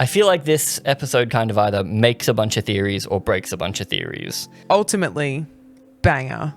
I feel like this episode kind of either makes a bunch of theories or breaks a bunch of theories. Ultimately, banger.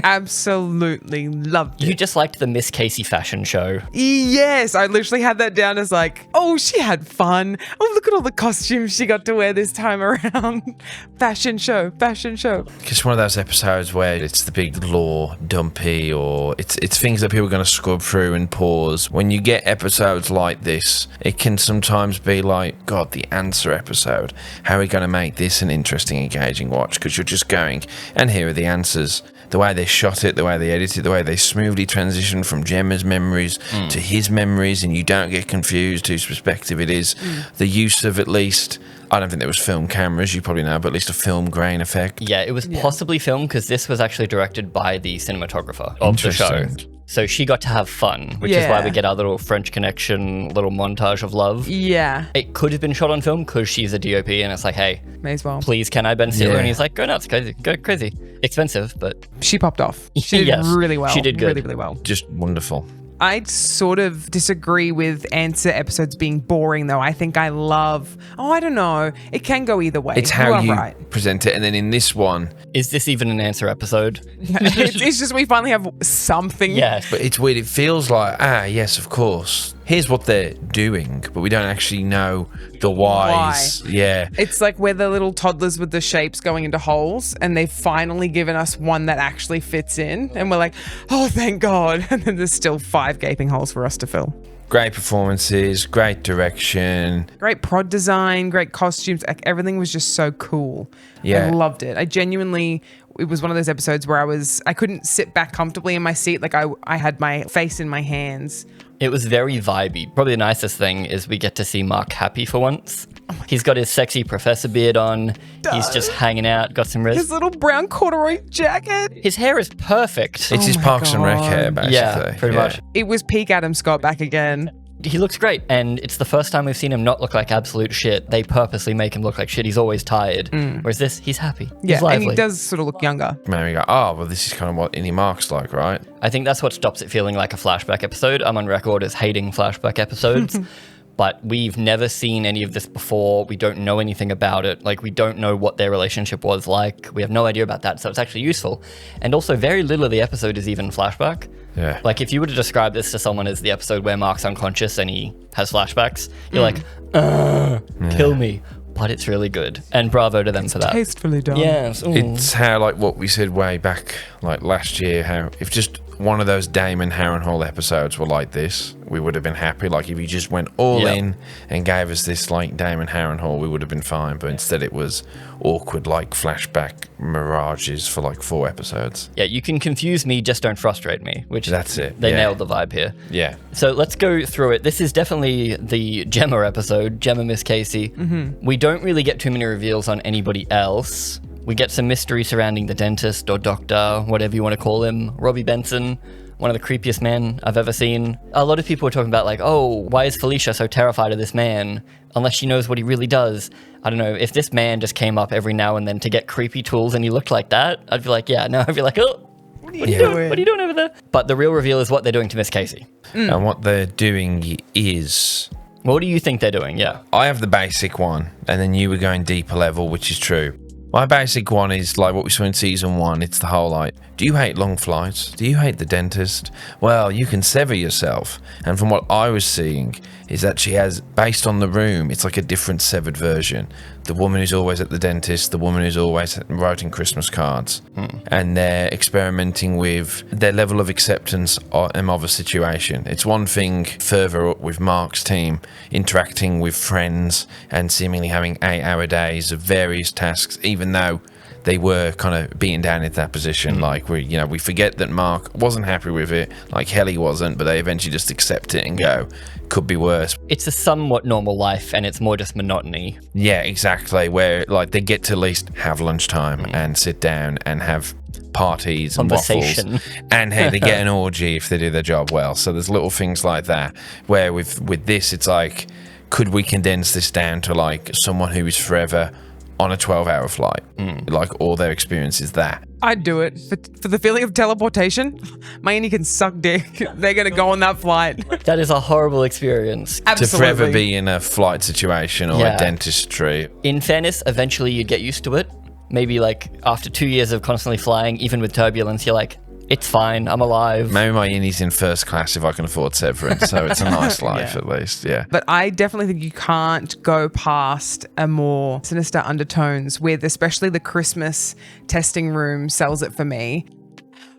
Absolutely loved it. You just liked the Miss Casey fashion show. Yes, I literally had that down as like, oh, she had fun. Oh, look at all the costumes she got to wear this time around. Fashion show. It's one of those episodes where it's the big lore dumpy, or it's things that people are going to scrub through and pause. When you get episodes like this, it can sometimes be like, God, the answer episode. How are we going to make this an interesting, engaging watch? Because you're just going, and here are the answers. The way they shot it, the way they edited it, the way they smoothly transitioned from Gemma's memories to his memories, and you don't get confused whose perspective it is. The use of, at least, I don't think there was film cameras, you probably know, but at least a film grain effect. Yeah, it was possibly filmed because this was actually directed by the cinematographer of the show. So she got to have fun, which is why we get our little French Connection, little montage of love. Yeah. It could have been shot on film because she's a DOP and it's like, hey, may as well. Please, can I Ben Stiller? And he's like, go nuts, crazy, go crazy. Expensive, but... She popped off. She did really well. She did good. Really, really well. Just wonderful. I'd sort of disagree with answer episodes being boring, though. I think I love... Oh, I don't know. It can go either way. It's how you present it. And then in this one... Is this even an answer episode? it's just we finally have something. Yes. But it's weird. It feels like, yes, of course. Here's what they're doing, but we don't actually know the whys. Yeah. It's like we're the little toddlers with the shapes going into holes, and they've finally given us one that actually fits in. And we're like, oh, thank God. And then there's still 5 gaping holes for us to fill. Great performances, great direction. Great prod design, great costumes. Like, everything was just so cool. Yeah. I loved it. It was one of those episodes where I couldn't sit back comfortably in my seat. Like I had my face in my hands. It was very vibey. Probably the nicest thing is we get to see Mark happy for once. He's got his sexy professor beard on. He's just hanging out, got some rest. His little brown corduroy jacket. His hair is perfect. It's his Parks and Rec hair, basically. Yeah, pretty much. It was peak Adam Scott back again. He looks great, and it's the first time we've seen him not look like absolute shit. They purposely make him look like shit. He's always tired. Whereas this, he's happy. Yeah, he's lively. and he does sort of look younger. Maybe we go, oh, well, this is kind of what Innie Mark's like, right? I think that's what stops it feeling like a flashback episode. I'm on record as hating flashback episodes. But we've never seen any of this before. We don't know anything about it. Like, we don't know what their relationship was like. We have no idea about that, so it's actually useful. And also, very little of the episode is even flashback. Yeah. Like, if you were to describe this to someone as the episode where Mark's unconscious and he has flashbacks, you're like, kill me. But it's really good. And bravo to them for that. Tastefully done. Yes. Ooh. It's how, like, what we said way back, like, last year, how if just one of those Damon Harrenhal episodes were like this, we would have been happy. Like, if you just went all in and gave us this, like, Damon Harrenhal, we would have been fine. But instead it was awkward, like, flashback mirages for, like, 4 episodes. Yeah, you can confuse me, just don't frustrate me. Which that's it. They nailed the vibe here. Yeah. So let's go through it. This is definitely the Gemma episode, Gemma Miss Casey. We don't really get too many reveals on anybody else. We get some mystery surrounding the dentist or doctor, whatever you want to call him, Robbie Benson, one of the creepiest men I've ever seen. A lot of people are talking about like, oh, why is Felicia so terrified of this man? Unless she knows what he really does. I don't know, if this man just came up every now and then to get creepy tools and he looked like that, I'd be like, yeah, no, I'd be like, oh, what are you doing? What are you doing over there? But the real reveal is what they're doing to Miss Casey. And what they're doing is... What do you think they're doing? Yeah. I have the basic one, and then you were going deeper level, which is true. My basic one is like what we saw in season 1. It's the whole like, do you hate long flights? Do you hate the dentist? Well, you can sever yourself. And from what I was seeing is that she has, based on the room, it's like a different severed version. The woman who's always at the dentist, the woman who's always writing Christmas cards. And they're experimenting with their level of acceptance of a situation. It's one thing further up with Mark's team interacting with friends and seemingly having 8-hour days of various tasks, even though they were kind of beaten down into that position. Like, we forget that Mark wasn't happy with it, like Helly wasn't, but they eventually just accept it and go, could be worse. It's a somewhat normal life and it's more just monotony. Yeah, exactly, where like they get to at least have lunchtime and sit down and have parties and waffles, and hey, they get an orgy if they do their job well. So there's little things like that, where with this, it's like, could we condense this down to like someone who is forever on a 12-hour flight. Like, all their experience is that. I'd do it for the feeling of teleportation. My auntie can suck dick. They're going to go on that flight. That is a horrible experience. To forever be in a flight situation or a dentistry. In fairness, eventually you'd get used to it. Maybe like after 2 years of constantly flying, even with turbulence, you're like, it's fine, I'm alive. Maybe my innie's in first class if I can afford Severance, so it's a nice life at least, yeah. But I definitely think you can't go past a more sinister undertones with especially the Christmas testing room sells it for me.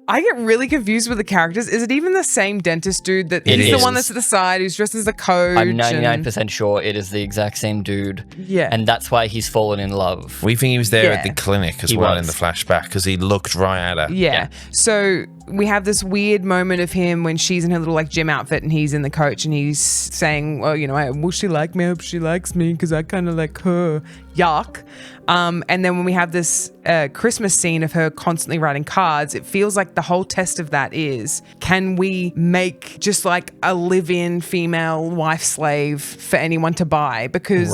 I get really confused with the characters. Is it even the same dentist dude that he's the one that's at the side who's dressed as the coach? I'm 99% sure it is the exact same dude. Yeah. And that's why he's fallen in love. We think he was there at the clinic as well in the flashback because he looked right at her. Yeah. So we have this weird moment of him when she's in her little like gym outfit and he's in the coach and he's saying, well, you know, will she like me? I hope she likes me because I kind of like her. Yuck. And then when we have this Christmas scene of her constantly writing cards, it feels like the whole test of that is, can we make just like a live-in female wife slave for anyone to buy? Because,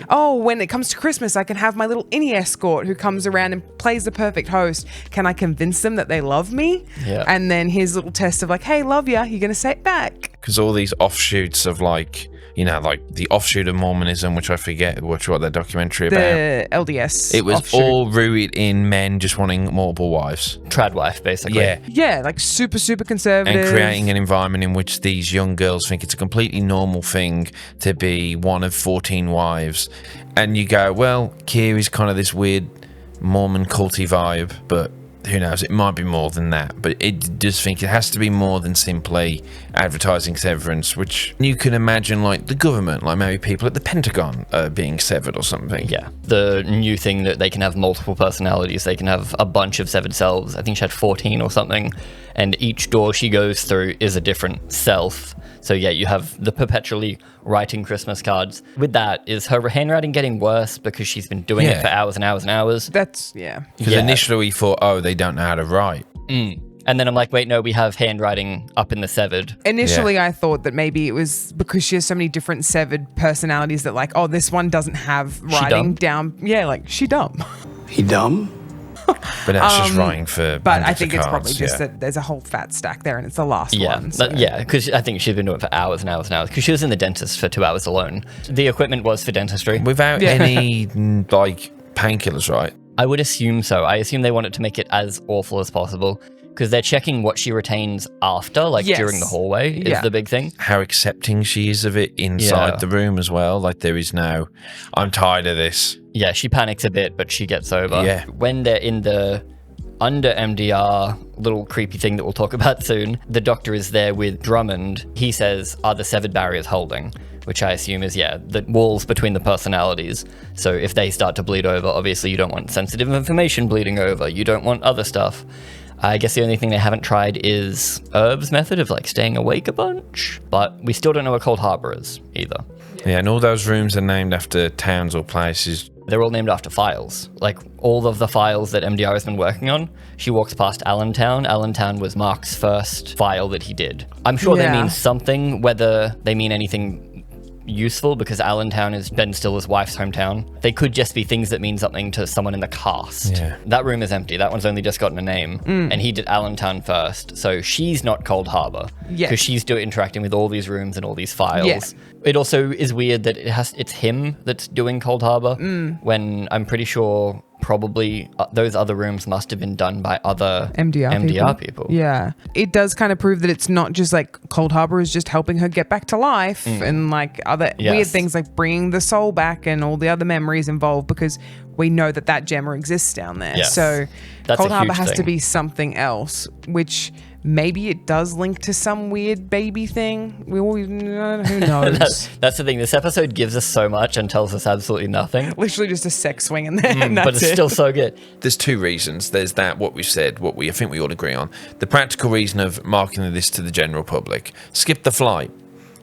when it comes to Christmas, I can have my little innie escort who comes around and plays the perfect host. Can I convince them that they love me? Yeah. And then here's a little test of like, hey, love ya. You're going to say it back. Because all these offshoots of like, you know, like the offshoot of Mormonism, which I forget what that documentary about. The LDS. It was offshoot. all rooted in men just wanting multiple wives. Trad wife, basically. Yeah. Yeah, like super, super conservative. And creating an environment in which these young girls think it's a completely normal thing to be one of 14 wives. And you go, well, Kiri's kind of this weird Mormon culty vibe, but who knows, it might be more than that, but it does think it has to be more than simply advertising severance, which you can imagine like the government, like maybe people at the Pentagon being severed or something. Yeah, the new thing that they can have multiple personalities, they can have a bunch of severed selves. I think she had 14 or something, and each door she goes through is a different self. So yeah, you have the perpetually writing Christmas cards. With that, is her handwriting getting worse because she's been doing it for hours and hours and hours? That's, Because initially we thought, oh, they don't know how to write. And then I'm like, wait, no, we have handwriting up in the severed. Initially, I thought that maybe it was because she has so many different severed personalities that like, oh, this one doesn't have writing down. Yeah, like, she dumb. He dumb? But that's just writing for But I think of it's cards, probably just that there's a whole fat stack there and it's the last one. So. Because I think she's been doing it for hours and hours and hours. Because she was in the dentist for 2 hours alone. The equipment was for dentistry. Without any, like, painkillers, right? I would assume so. I assume they wanted to make it as awful as possible. Because they're checking what she retains after, like during the hallway is the big thing. How accepting she is of it inside the room as well. Like there is no, I'm tired of this. Yeah, she panics a bit, but she gets over. Yeah. When they're in the under MDR little creepy thing that we'll talk about soon, the doctor is there with Drummond. He says, are the severed barriers holding? Which I assume is, the walls between the personalities. So if they start to bleed over, obviously you don't want sensitive information bleeding over. You don't want other stuff. I guess the only thing they haven't tried is Herb's method of like staying awake a bunch, but we still don't know what Cold Harbor is either. Yeah, and all those rooms are named after towns or places. They're all named after files. Like all of the files that MDR has been working on, she walks past Allentown. Allentown was Mark's first file that he did. I'm sure they mean something, whether they mean anything useful, because Allentown is Ben Stiller's wife's hometown. They could just be things that mean something to someone in the cast. Yeah. That room is empty. That one's only just gotten a name. And he did Allentown first. So she's not Cold Harbor. Yeah. Because she's interacting with all these rooms and all these files. Yeah. It also is weird that it's him that's doing Cold Harbor, when I'm pretty sure probably those other rooms must have been done by other MDR people. Yeah. It does kind of prove that it's not just like Cold Harbor is just helping her get back to life and like other weird things like bringing the soul back and all the other memories involved, because we know that Gemma exists down there. Yes. So That's Cold a Harbor huge has to thing. be something else, which maybe it does link to some weird baby thing. Who knows? That's the thing. This episode gives us so much and tells us absolutely nothing. Literally just a sex swing in there. And that's But it's still so good. There's two reasons. There's that, what we've said, I think we all agree on. The practical reason of marketing this to the general public. Skip the flight.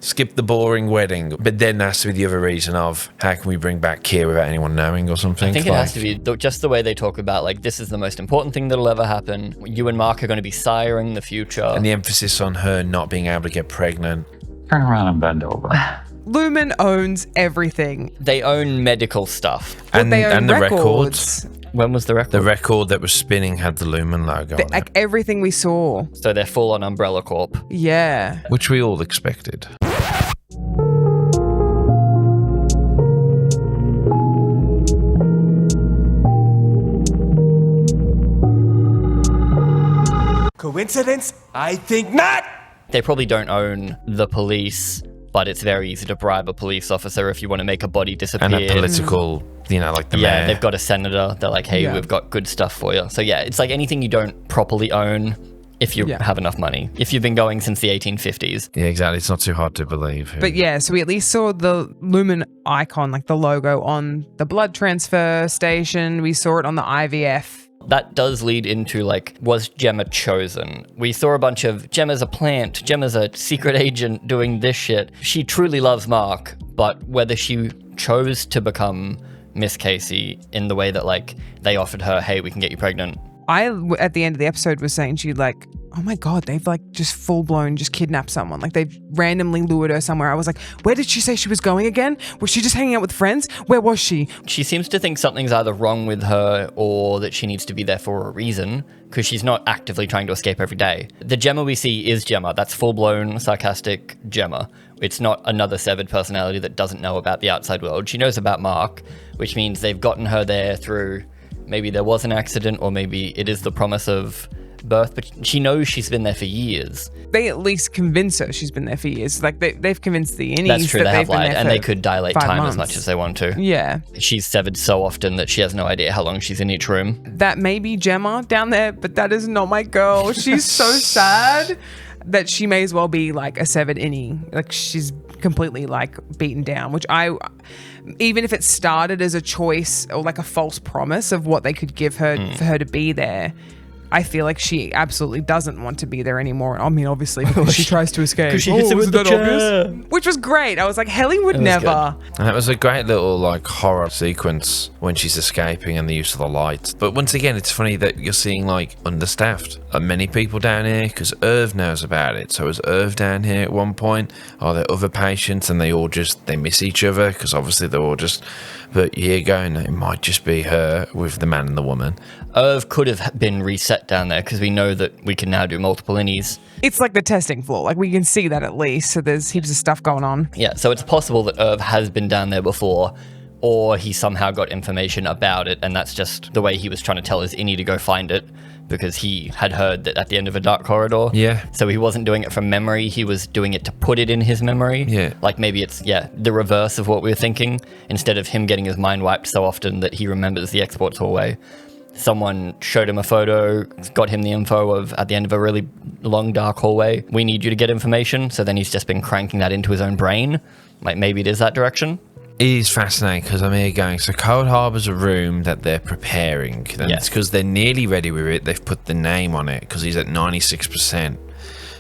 Skip the boring wedding. But then there has to be the other reason of how can we bring back Kira without anyone knowing or something? I think it has to be just the way they talk about, like, this is the most important thing that'll ever happen. You and Mark are going to be siring the future. And the emphasis on her not being able to get pregnant. Turn around and bend over. Lumon owns everything. They own medical stuff. And, They own and the records. When was the record? The record that was spinning had the Lumon logo on Like it, everything we saw. So they're full on Umbrella Corp. Yeah. which we all expected. Coincidence? I think not! They probably don't own the police, but it's very easy to bribe a police officer if you want to make a body disappear. And a political, like the Yeah, mayor. they've got a senator. They're like, hey, Yeah. we've got good stuff for you. So yeah, it's like anything you don't properly own if you have enough money. If you've been going since the 1850s. Yeah, exactly. It's not too hard to believe. But yeah, so we at least saw the Lumon icon, like the logo on the blood transfer station. We saw it on the IVF. That does lead into like, was Gemma chosen? We saw a bunch of Gemma's a plant, Gemma's a secret agent doing this shit. She truly loves Mark, but whether she chose to become Miss Casey in the way that like they offered her, hey, we can get you pregnant. I, at the end of the episode, was saying she like, oh my God, they've like just full blown just kidnapped someone. Like they've randomly lured her somewhere. I was like, where did she say she was going again? Was she just hanging out with friends? Where was she? She seems to think something's either wrong with her or that she needs to be there for a reason, because she's not actively trying to escape every day. The Gemma we see is Gemma. That's full-blown sarcastic Gemma. It's not another severed personality that doesn't know about the outside world. She knows about Mark, which means they've gotten her there through maybe there was an accident or maybe it is the promise of birth, but she knows she's been there for years. They at least convince her she's been there for years. Like they've convinced the innies That's true, that they they've have been lied, there and for they could dilate 5 time months. as much as they want to. Yeah. She's severed so often that she has no idea how long she's in each room. That may be Gemma down there, but that is not my girl. She's so sad that she may as well be like a severed innie. Like she's completely like beaten down, which even if it started as a choice or like a false promise of what they could give her for her to be there, I feel like she absolutely doesn't want to be there anymore. I mean, obviously, because she tries to escape. 'Cause she hits it with the chair. Which was great. I was like, Helly would never. And that was a great little like horror sequence when she's escaping and the use of the lights. But once again, it's funny that you're seeing like understaffed. Are many people down here? Because Irv knows about it. So is Irv down here at one point? Are there other patients and they miss each other? Because obviously they're all just, but here going, it might just be her with the man and the woman. Irv could have been reset down there because we know that we can now do multiple innies. It's like the testing floor. Like we can see that at least. So there's heaps of stuff going on. Yeah, so it's possible that Irv has been down there before, or he somehow got information about it, and that's just the way he was trying to tell his innie to go find it, because he had heard that at the end of a dark corridor. Yeah. So he wasn't doing it from memory, he was doing it to put it in his memory. Yeah. Like maybe it's, the reverse of what we were thinking. Instead of him getting his mind wiped so often that he remembers the exports hallway, someone showed him a photo, got him the info of at the end of a really long dark hallway, we need you to get information. So then he's just been cranking that into his own brain. Like maybe it is that direction. It is fascinating because I'm here going, so Cold Harbour's a room that they're preparing. And Yeah. it's because they're nearly ready with it. They've put the name on it because he's at 96%.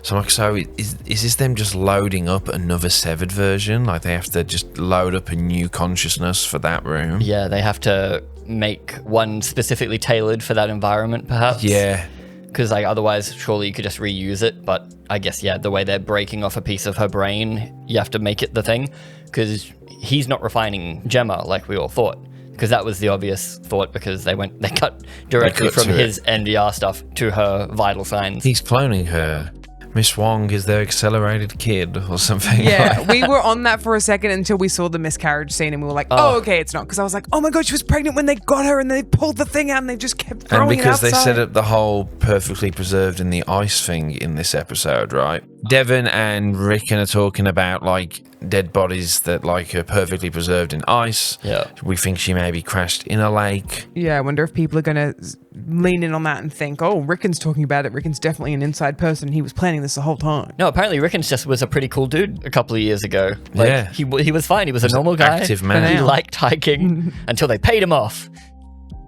So I'm like, so is this them just loading up another severed version? Like they have to just load up a new consciousness for that room? Yeah, they have to make one specifically tailored for that environment, perhaps. Yeah. Because like otherwise, surely you could just reuse it. But I guess, the way they're breaking off a piece of her brain, you have to make it the thing. Because he's not refining Gemma like we all thought. Because that was the obvious thought, because they cut directly from his NDR stuff to her vital signs. He's cloning her. Miss Wong is their accelerated kid or something. Yeah, we were on that for a second until we saw the miscarriage scene and we were like, oh, okay, it's not. Because I was like, oh my God, she was pregnant when they got her and they pulled the thing out and they just kept throwing And because it outside. they set up the whole perfectly preserved in the ice thing in this episode, right? Devon and Rickon are talking about like dead bodies that like are perfectly preserved in ice. Yeah. We think she maybe crashed in a lake. Yeah, I wonder if people are going to lean in on that and think, oh, Rickon's talking about it. Rickon's definitely an inside person. He was planning this the whole time. No, apparently Rickens just was a pretty cool dude a couple of years ago. Like, Yeah. He was fine. He was a normal guy. active man. He For now. liked hiking until they paid him off.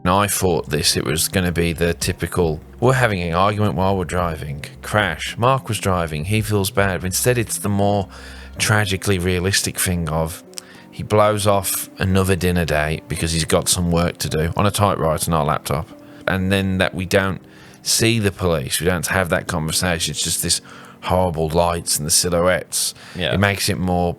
And I thought it was going to be the typical, we're having an argument while we're driving. Crash. Mark was driving. He feels bad. But instead, it's the more tragically realistic thing of he blows off another dinner date because he's got some work to do on a typewriter, not a laptop. And then that we don't see the police. We don't have that conversation. It's just this horrible lights and the silhouettes. Yeah. It makes it more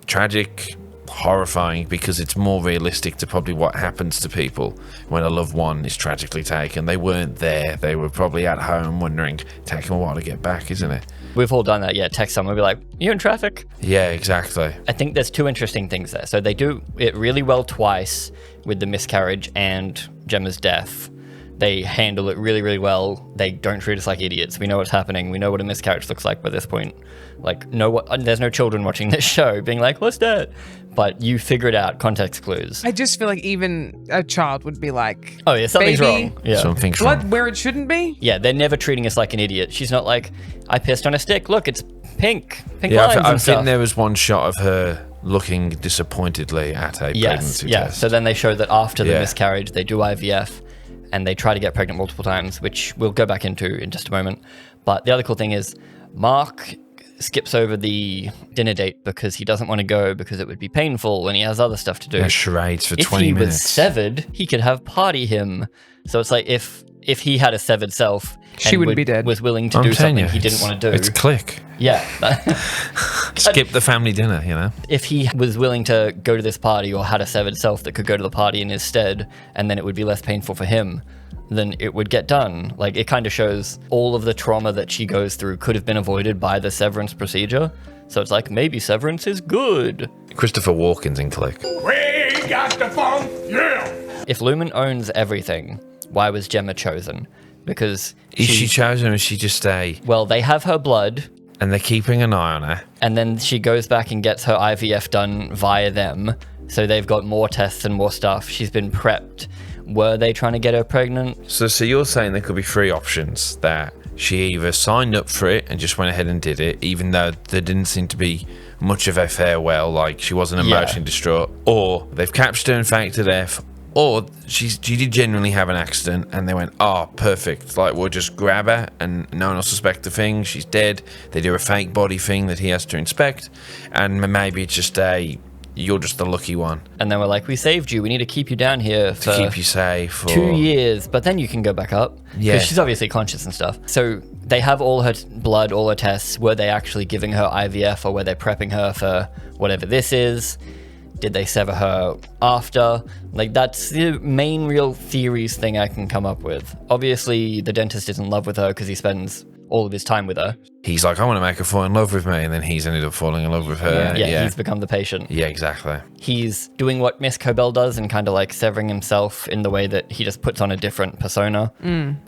tragic, horrifying, because it's more realistic to probably what happens to people when a loved one is tragically taken. They weren't there. They were probably at home wondering, take them a while to get back, isn't it? We've all done that. Yeah, text someone, be like, you in traffic? Yeah, exactly. I think there's two interesting things there. So they do it really well twice with the miscarriage and Gemma's death. They handle it really, really well. They don't treat us like idiots. We know what's happening. We know what a miscarriage looks like by this point. Like, there's no children watching this show being like, what's that? But you figure it out, context clues. I just feel like even a child would be like, oh yeah, something's baby, wrong. Yeah. Something's blood wrong. where it shouldn't be. Yeah, they're never treating us like an idiot. She's not like, I pissed on a stick. Look, it's pink Yeah, lines I and stuff. think there was one shot of her looking disappointedly at a pregnancy test. So then they show that after the Yeah. miscarriage, they do IVF and they try to get pregnant multiple times, which we'll go back into in just a moment. But the other cool thing is Mark skips over the dinner date because he doesn't want to go because it would be painful and he has other stuff to do. Yeah, charades for If 20 he minutes. was severed, he could have party him. So it's like if he had a severed self, She wouldn't be dead. Was willing to I'm do telling something you, he didn't want to do. It's click. Yeah. Skip the family dinner, you know? If he was willing to go to this party or had a severed self that could go to the party in his stead, and then it would be less painful for him, then it would get done. Like, it kind of shows all of the trauma that she goes through could have been avoided by the severance procedure. So it's like, maybe severance is good. Christopher Walken's in click. We got the funk, yeah! If Lumon owns everything, why was Gemma chosen? Because Is she chosen or is she just well, they have her blood, and they're keeping an eye on her? and then she goes back and gets her IVF done via them. So they've got more tests and more stuff. She's been prepped. Were they trying to get her pregnant? So you're saying there could be three options, that she either signed up for it and just went ahead and did it, even though there didn't seem to be much of a farewell, like she wasn't emotionally distraught, or they've captured her and faked her death, or she did genuinely have an accident and they went, oh, perfect, like we'll just grab her and no one will suspect a thing, she's dead. They do a fake body thing that he has to inspect, and maybe it's just you're just the lucky one. And then we're like, we saved you. We need to keep you down here for To keep you safe. Or 2 years, but then you can go back up. Yeah. Because she's obviously conscious and stuff. So they have all her blood, all her tests. Were they actually giving her IVF or were they prepping her for whatever this is? Did they sever her after? Like, that's the main real theories thing I can come up with. Obviously, the dentist is in love with her because he spends all of his time with her. He's like, I want to make her fall in love with me, and then he's ended up falling in love with her. Yeah, he's become the patient. Yeah, exactly. He's doing what Miss Cobell does and kind of like severing himself in the way that he just puts on a different persona.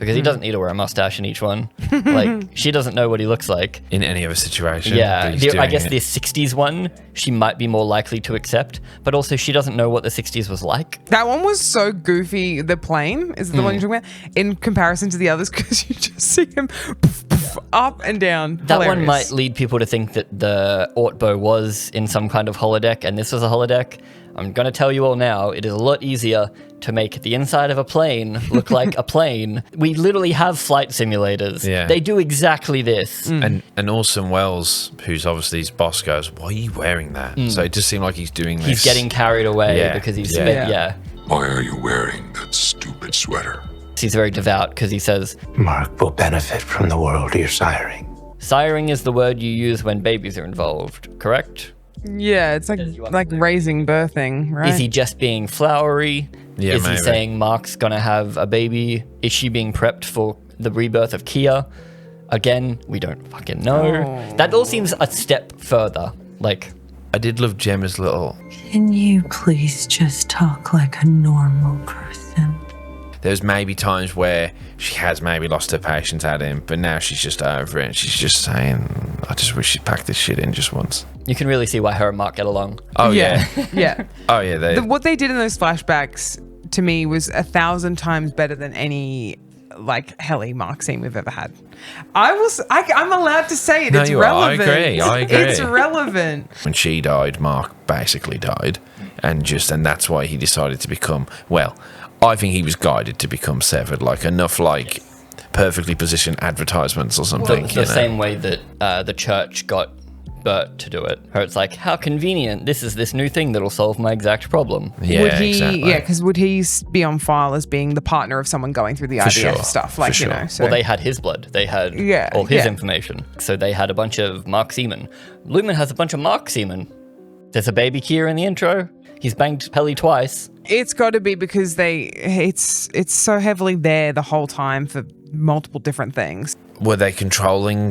Because he doesn't need to wear a mustache in each one. Like, she doesn't know what he looks like. In any other situation. Yeah, but he's I doing guess it. the 60s one, she might be more likely to accept, but also she doesn't know what the 60s was like. That one was so goofy. The plane is the one you're talking about, in comparison to the others, because you just see him poof, poof, up and down. That one Hilarious. might lead people to think that the Ortbo was in some kind of holodeck and this was a holodeck. I'm going to tell you all now, it is a lot easier to make the inside of a plane look like a plane. We literally have flight simulators. Yeah. They do exactly this. And Orson Welles, who's obviously his boss, goes, why are you wearing that? So it just seemed like he's doing this. He's getting carried away Yeah, because he's yeah. Why are you wearing that stupid sweater? He's very devout because he says, Mark will benefit from the world you're siring. siring is the word you use when babies are involved, correct? Yeah, it's like raising, birthing, right? Is he just being flowery? Yeah, Is maybe. he saying Mark's gonna have a baby? Is she being prepped for the rebirth of Kia? Again, we don't fucking know. Oh. That all seems a step further. Like, I did love Gemma's little... Can you please just talk like a normal person? There's maybe times where she has maybe lost her patience at him, but now she's just over it and she's just saying, I just wish she'd pack this shit in just once. you can really see why her and Mark get along. Oh, yeah. yeah. Oh, yeah. What they did in those flashbacks to me was 1,000 times better than any like Helly Mark scene we've ever had. I'm allowed to say it. No, It's you are. I relevant. agree. It's relevant. When she died, Mark basically died. And that's why he decided to become, well, I think he was guided to become severed, like enough like perfectly positioned advertisements or something. The same way that the church got Bert to do it. Where it's like, how convenient. This is this new thing that'll solve my exact problem. Yeah, Would he? exactly. Yeah, because would he be on file as being the partner of someone going through the IVF sure, stuff? Like for you sure. know. So. Well, they had his blood. They had all his information. So they had a bunch of Mark semen. Lumon has a bunch of Mark semen. There's a baby Kia in the intro. He's banged Helly twice. It's got to be because it's so heavily there the whole time for multiple different things. Were they controlling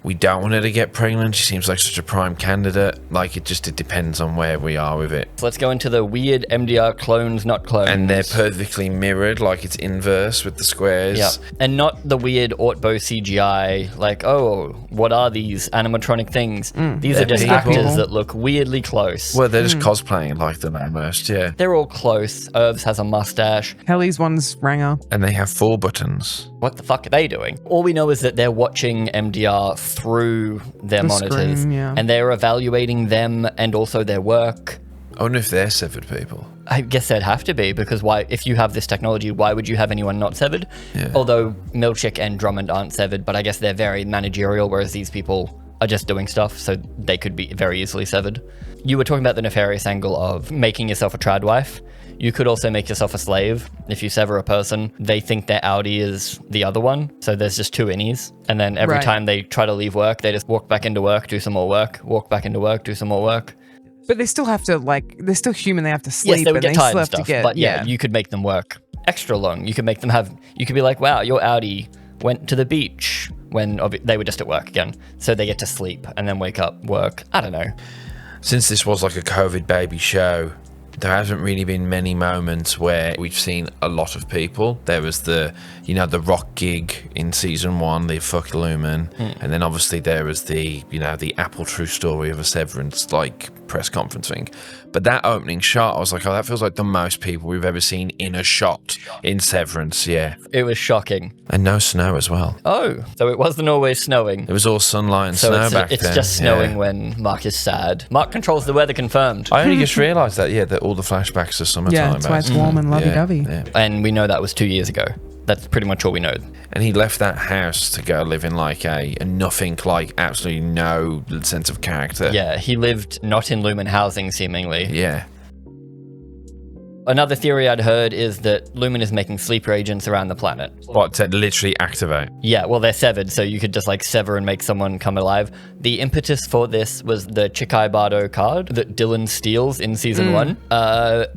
we don't want her to get pregnant? She seems like such a prime candidate. Like, it depends on where we are with it. So let's go into the weird MDR clones, not clones. And they're perfectly mirrored, like it's inverse with the squares. Yeah, and not the weird Ortbo CGI, like, oh, what are these animatronic things? These are just people. actors that look weirdly close. Well, they're just cosplaying like them almost, yeah. They're all close. Irvs has a mustache. Helly's one's Ranger. And they have 4 buttons. What the fuck are they doing? All we know is that they're watching MDR through their The monitors, screen, yeah. and they're evaluating them and also their work. I wonder if they're severed people. I guess they'd have to be, because why? If you have this technology, why would you have anyone not severed? Yeah. Although Milchick and Drummond aren't severed, but I guess they're very managerial, whereas these people are just doing stuff, so they could be very easily severed. You were talking about the nefarious angle of making yourself a trad wife. You could also make yourself a slave. If you sever a person, they think their outie is the other one. So there's just 2 innies. And then every Right. time they try to leave work, they just walk back into work, do some more work, walk back into work, do some more work. But they still have to, like, they're still human. They have to sleep. Yes, they would and get tired still and have to stuff. get, But yeah, you could make them work extra long. You could make them you could be like, wow, your outie went to the beach when they were just at work again. So they get to sleep and then wake up, work. I don't know. Since this was like a COVID baby show, there hasn't really been many moments where we've seen a lot of people. There was the rock gig in season 1, the fuck Lumon, and then obviously there was the Apple true story of a Severance, like, press conference thing. But that opening shot, I was like, oh, that feels like the most people we've ever seen in a shot in Severance, yeah. It was shocking. And no snow as well. Oh, so it wasn't always snowing. It was all sunlight and So snow back then. it's just snowing yeah. when Mark is sad. Mark controls the weather, confirmed. I only just realised that all the flashbacks are summertime. Yeah, that's why it's basically. warm and lovey-dovey. Yeah. And we know that was 2 years ago. That's pretty much all we know. And he left that house to go live in like a nothing, like absolutely no sense of character. Yeah, he lived not in Lumon housing, seemingly. Yeah. Another theory I'd heard is that Lumon is making sleeper agents around the planet. What, to literally activate? Yeah, well, they're severed, so you could just like sever and make someone come alive. The impetus for this was the Chikhai Bardo card that Dylan steals in season 1.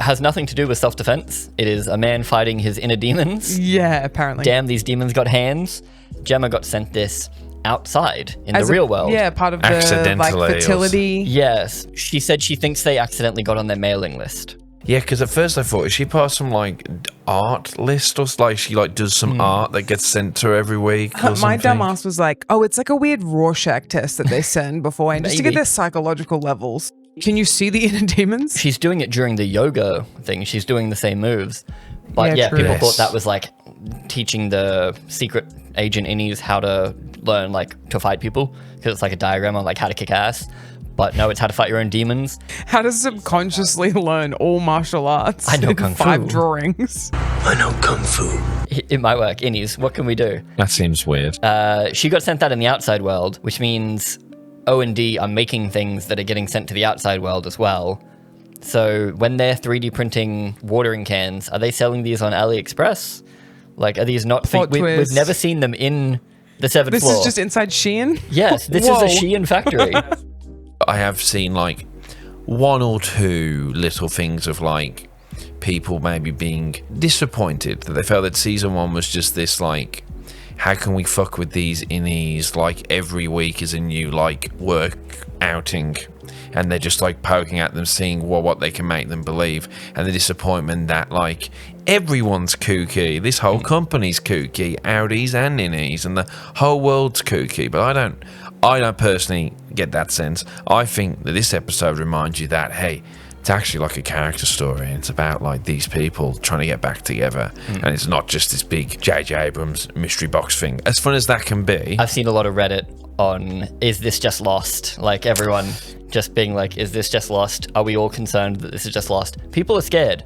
Has nothing to do with self-defense. It is a man fighting his inner demons. Yeah, apparently. Damn, these demons got hands. Gemma got sent this outside in the real world. Yeah, part of the Accidentally, fertility. Yes, she said she thinks they accidentally got on their mailing list. Yeah, because at first I thought, is she part of some like art list or like she like does some art that gets sent to her every week? Or My something? dumb ass was like, oh, it's like a weird Rorschach test that they send beforehand just to get Maybe. their psychological levels. Can you see the inner demons? She's doing it during the yoga thing. She's doing the same moves. But Yeah, yeah, true. people Yes. thought that was like teaching the secret agent innies how to learn like to fight people because it's like a diagram on like how to kick ass. But no, it's how to fight your own demons. How to subconsciously learn all martial arts I know in Kung 5 Fu. drawings. I know Kung Fu. It might work. Innies, what can we do? That seems weird. She got sent that in the outside world, which means O&D are making things that are getting sent to the outside world as well. So when they're 3D printing watering cans, are they selling these on AliExpress? Like, are these not... Plot We've twist. never seen them in the seventh This floor. is just inside Shein? Yes, this Whoa. is a Shein factory. I have seen like 1 or 2 little things of like people maybe being disappointed that they felt that season 1 was just this like, how can we fuck with these innies, like every week is a new like work outing, and they're just like poking at them, seeing what they can make them believe, and the disappointment that like everyone's kooky, this whole company's kooky, Outties and innies, and the whole world's kooky. But I don't personally get that sense. I think that this episode reminds you that, hey, it's actually like a character story. It's about like these people trying to get back together, and it's not just this big J.J. Abrams mystery box thing. As fun as that can be, I've seen a lot of Reddit on, is this just Lost? Like everyone just being like, is this just Lost? Are we all concerned that this is just Lost? People are scared.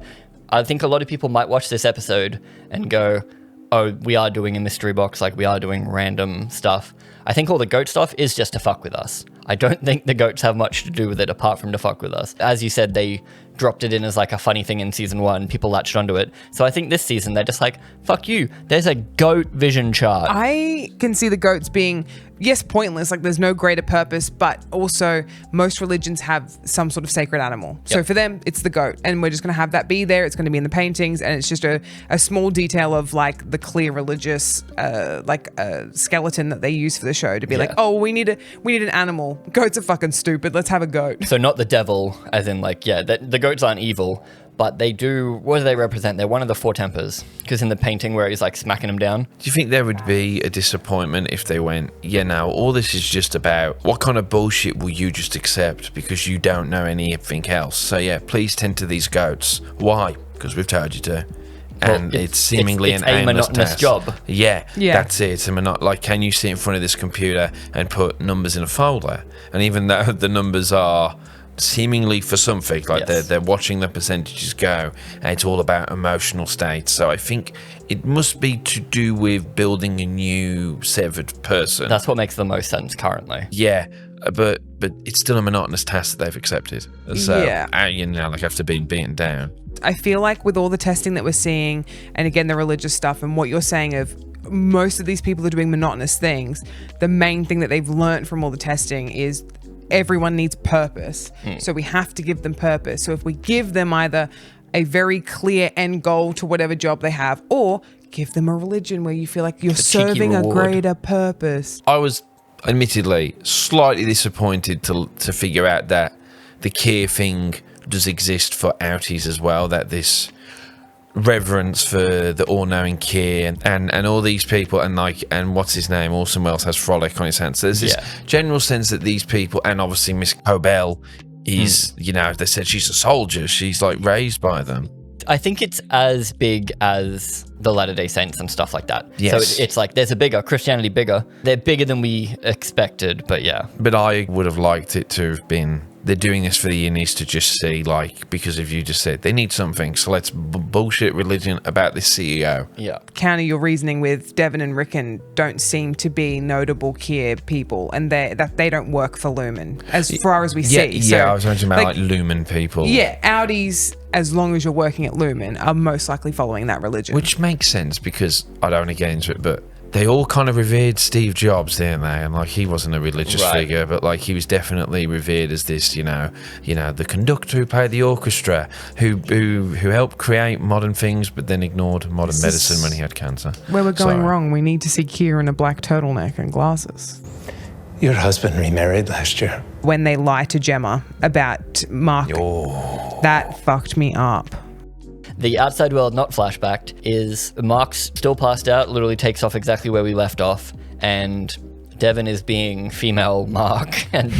I think a lot of people might watch this episode and go, oh, we are doing a mystery box, like we are doing random stuff. I think all the goat stuff is just to fuck with us. I don't think the goats have much to do with it apart from to fuck with us. As you said, they dropped it in as like a funny thing in season 1. People latched onto it. So I think this season they're just like, fuck you. There's a goat vision chart. I can see the goats being, yes, pointless, like there's no greater purpose, but also most religions have some sort of sacred animal. So for them, it's the goat, and we're just going to have that be there. It's going to be in the paintings, and it's just a small detail of like the clear religious skeleton that they use for the show to be like, oh, we need an animal. Goats are fucking stupid. Let's have a goat. So not the devil, as in like, the goats aren't evil, but they do, what do they represent? They're one of the 4 tempers, because in the painting where he's like smacking them down. Do you think there would be a disappointment if they went, no, all this is just about what kind of bullshit will you just accept because you don't know anything else? So please tend to these goats. Why? Because we've told you to. And it's seemingly it's an a aimless monotonous task. job. Yeah, that's it. It's like, can you sit in front of this computer and put numbers in a folder? And even though the numbers are seemingly for something, like they're watching the percentages go, and it's all about emotional states. So I think it must be to do with building a new severed person. That's what makes the most sense currently. Yeah, but it's still a monotonous task that they've accepted. So like after being beaten down. I feel like with all the testing that we're seeing, and again the religious stuff, and what you're saying of most of these people are doing monotonous things, the main thing that they've learned from all the testing is everyone needs purpose. So we have to give them purpose. So if we give them either a very clear end goal to whatever job they have, or give them a religion where you feel like you're serving a greater purpose. I was admittedly slightly disappointed to figure out that the care thing does exist for Outties as well, that this reverence for the all-knowing care and all these people, and what's his name, Orson Welles has Frolic on his hands. So there's this general sense that these people, and obviously Miss Cobell is, they said she's a soldier, she's like raised by them. I think it's as big as the Latter-day Saints and stuff like that. Yes. So it's like there's a bigger, Christianity bigger. They're bigger than we expected, but yeah. But I would have liked it to have been, they're doing this for the Innies to just see, like, because if you just said, they need something, so let's bullshit religion about this CEO. Yeah. Counter your reasoning with Devon and Rickon don't seem to be notable care people, and they don't work for Lumon, as far as we see. Yeah, so, I was mentioning about like Lumon people. Yeah, Outties, as long as you're working at Lumon, are most likely following that religion. Which makes sense, because I don't want to get into it, but they all kind of revered Steve Jobs, didn't they? And like, he wasn't a religious figure, but like, he was definitely revered as this, the conductor who played the orchestra, who helped create modern things, but then ignored modern medicine when he had cancer. Where we're going wrong, we need to see Kier in a black turtleneck and glasses. Your husband remarried last year. When they lie to Gemma about Mark, that fucked me up. The outside world, not flashbacked, is Mark's still passed out, literally takes off exactly where we left off, and Devon is being female Mark and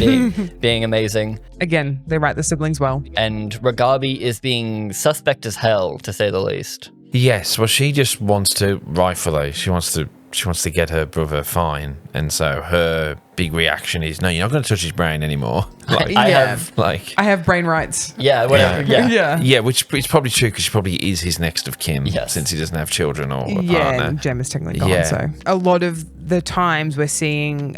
being amazing. Again, they write the siblings well. And Ragabi is being suspect as hell, to say the least. Yes, well, she just wants to, rightfully, she wants to get her brother fine, and so her big reaction is, no, you're not going to touch his brain anymore. Like, I have brain rights. Yeah, whatever. Yeah, which is probably true, because she probably is his next of kin, since he doesn't have children or a partner. And Gemma's technically gone, so. A lot of the times we're seeing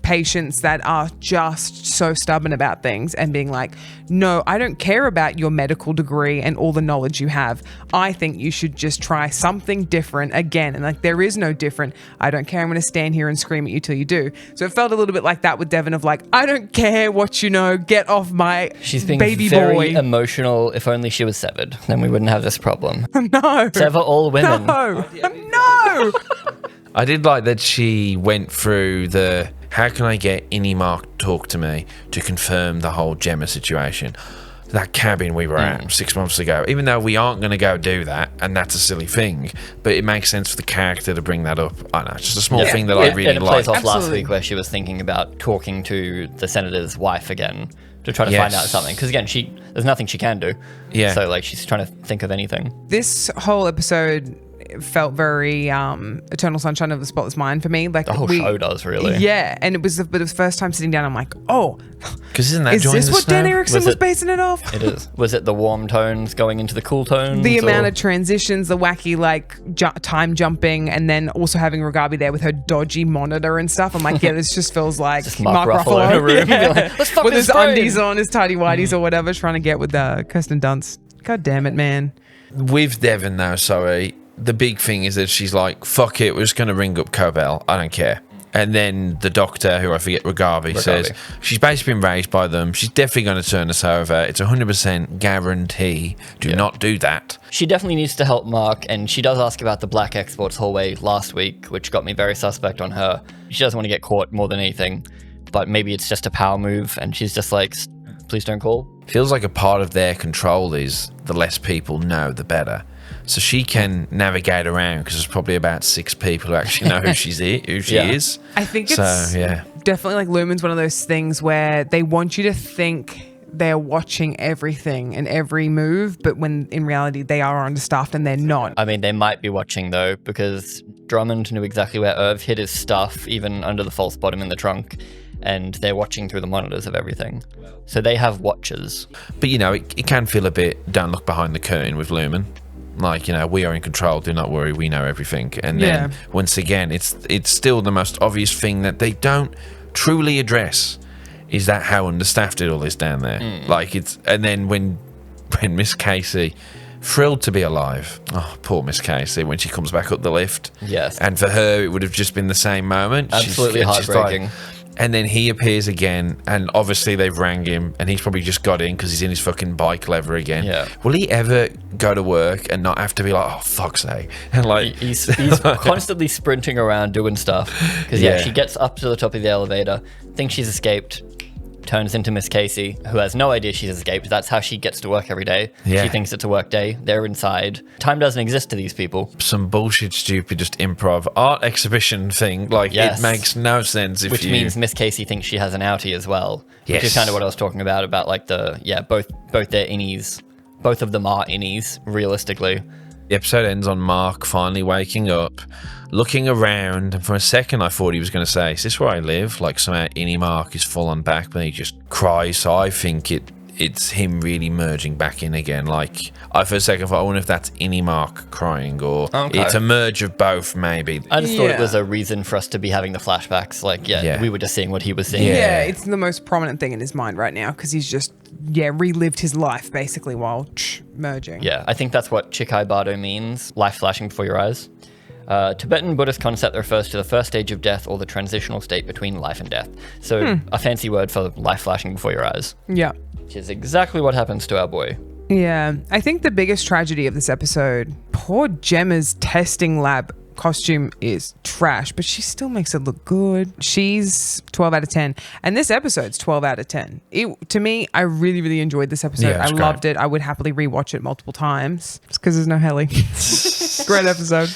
patients that are just so stubborn about things and being like, no, I don't care about your medical degree and all the knowledge you have. I think you should just try something different again. And like, there is no different. I don't care. I'm going to stand here and scream at you till you do. So it felt a little bit like that with Devon of like, I don't care what you know, get off my She's being baby very boy. Emotional. If only she was severed, then we wouldn't have this problem. No. Sever all women. No. No. I did like that she went through the, how can I get any Mark to talk to me to confirm the whole Gemma situation? That cabin we were at 6 months ago, even though we aren't going to go do that, and that's a silly thing, but it makes sense for the character to bring that up. I don't know, it's just a small thing that I really like. And it plays off last Absolutely. week where she was thinking about talking to the senator's wife again to try to find out something. Because again, there's nothing she can do. Yeah. So like, she's trying to think of anything. This whole episode felt very Eternal Sunshine of the Spotless Mind for me. Like The whole show does, really. Yeah, and it was the first time sitting down, I'm like, oh, Because isn't that is Join this the what Snow? Dan Erickson Was was it- basing it off? It is. Was it the warm tones going into the cool tones? The amount or- of transitions, the wacky like time jumping, and then also having Ragabi there with her dodgy monitor and stuff. I'm like, yeah, this just feels like Just Mark Ruffalo in a room. Yeah. Like, let's fuck with this his phone. undies on, his tidy whities or whatever, trying to get with Kirsten Dunst. God damn it, man. With Devon now, sorry, the big thing is that she's like, fuck it, we're just going to ring up Cobell. I don't care. And then the doctor, who I forget, Ragabi, says she's basically been raised by them. She's definitely going to turn us over. It's 100% guarantee. Do not do that. She definitely needs to help Mark, and she does ask about the black exports hallway last week, which got me very suspect on her. She doesn't want to get caught more than anything, but maybe it's just a power move, and she's just like, please don't call. Feels like a part of their control is the less people know, the better. So she can navigate around because there's probably about 6 people who actually know who she is. I think it's yeah. definitely like Lumon's one of those things where they want you to think they're watching everything and every move, but when in reality they are understaffed and they're not. I mean, they might be watching, though, because Drummond knew exactly where Irv hid his stuff, even under the false bottom in the trunk, and they're watching through the monitors of everything. So they have watchers. But, you know, it can feel a bit don't look behind the curtain with Lumon. Like, you know, we are in control, do not worry, we know everything. And then, once again, it's still the most obvious thing that they don't truly address is that how understaffed it all is down there. Like, it's, and then when Miss Casey, thrilled to be alive. Oh, poor Miss Casey, when she comes back up the lift. Yes. And for her, it would have just been the same moment. Absolutely She's heartbreaking. and then he appears again, and obviously they've rang him, and he's probably just got in because he's in his fucking bike leather again. Yeah. Will he ever go to work and not have to be like, oh, fuck's sake? And like, He's constantly sprinting around doing stuff. Because, she gets up to the top of the elevator, thinks she's escaped, turns into Miss Casey, who has no idea she's escaped. That's how she gets to work every day. Yeah. She thinks it's a work day. They're inside. Time doesn't exist to these people. some bullshit, stupid, just improv art exhibition thing. Like, Yes. it makes no sense if Which you... means Miss Casey thinks she has an outie as well. Yes. Which is kind of what I was talking about like both their innies. Both of them are innies, realistically. The episode ends on Mark finally waking up, looking around, and for a second I thought he was going to say, is this where I live? Like, somehow Innie Mark is full on back, but he just cries. So I think it's him really merging back in again. Like, I for a second thought, I wonder if that's Innie Mark crying, or it's a merge of both, maybe. I just thought it was a reason for us to be having the flashbacks. Like, we were just seeing what he was seeing. Yeah, it's the most prominent thing in his mind right now because he's just relived his life basically while merging. Yeah, I think that's what Chikhai Bardo means, life flashing before your eyes. Tibetan Buddhist concept that refers to the first stage of death or the transitional state between life and death. So a fancy word for life flashing before your eyes. Yeah. Which is exactly what happens to our boy. Yeah. I think the biggest tragedy of this episode, poor Gemma's testing lab costume is trash, but she still makes it look good. She's 12 out of 10. And this episode's 12 out of 10. To me, I really, really enjoyed this episode. Yeah, I it's loved it. I would happily rewatch it multiple times. It's because there's no Helly. Great episode.